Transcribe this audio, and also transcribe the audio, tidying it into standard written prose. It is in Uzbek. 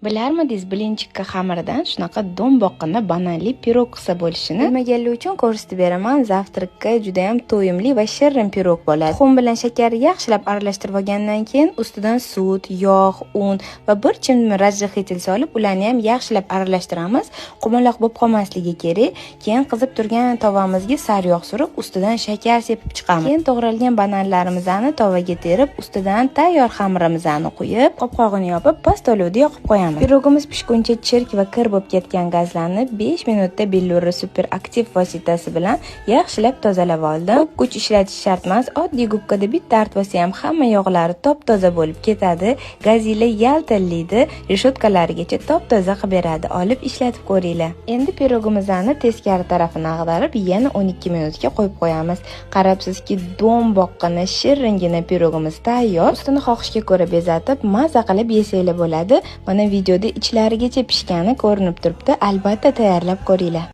Bilarmidingiz, bilinchikka xamirdan shunaqa do'mboqqina bananli pirog qilsa bo'lishini? Bilmaganlar uchun ko'rsatib beraman. Zavtrakka juda ham to'yimli va shirin pirog bo'ladi. Tuxum bilan shakarni yaxshilab aralashtirib olgandan keyin ustidan sut, yog', un va bir chimdim razjahitelь solib, ularni ham yaxshilab aralashtiramiz. Qumaloq bo'lib qolmasligi kerak. Keyin qizib turgan tovamizga saryog' surib, ustidan shakar sepib chiqamiz. Keyin to'g'ralgan bananlarimizni tovaga terib, ustidan tayyor xamirimizni qo'yib, qopqog'ini yopib, pastoluvda yoqib qo'yamiz. Pirogimiz pishguncha chirk va kir bo'lib ketgan gazlarni 5 minutda billuri super aktiv vositasi bilan yaxshilab tozalab oldim. Ko'p kuch ishlatish shart emas. Oddiy gubkada bitta artsa ham hamma yog'lari top-toza bo'lib ketadi. Gazinglar yaltillaydi, reshotkalarigacha top-toza qilib beradi. Olib ishlatib ko'ringlar. Endi pirogimizni teskari tarafini ag'darib, yana 12 minutga qo'yib qo'yamiz. Qarabsizki, do'mboqqina, shiringina pirogimiz tayyor. Ustini xohishga ko'ra bezatib, maza qilib yesanglar bo'ladi. Mana videoda ichlarigacha pishgani ko'rinib turibdi. Albatta tayyorlab ko'ringlar.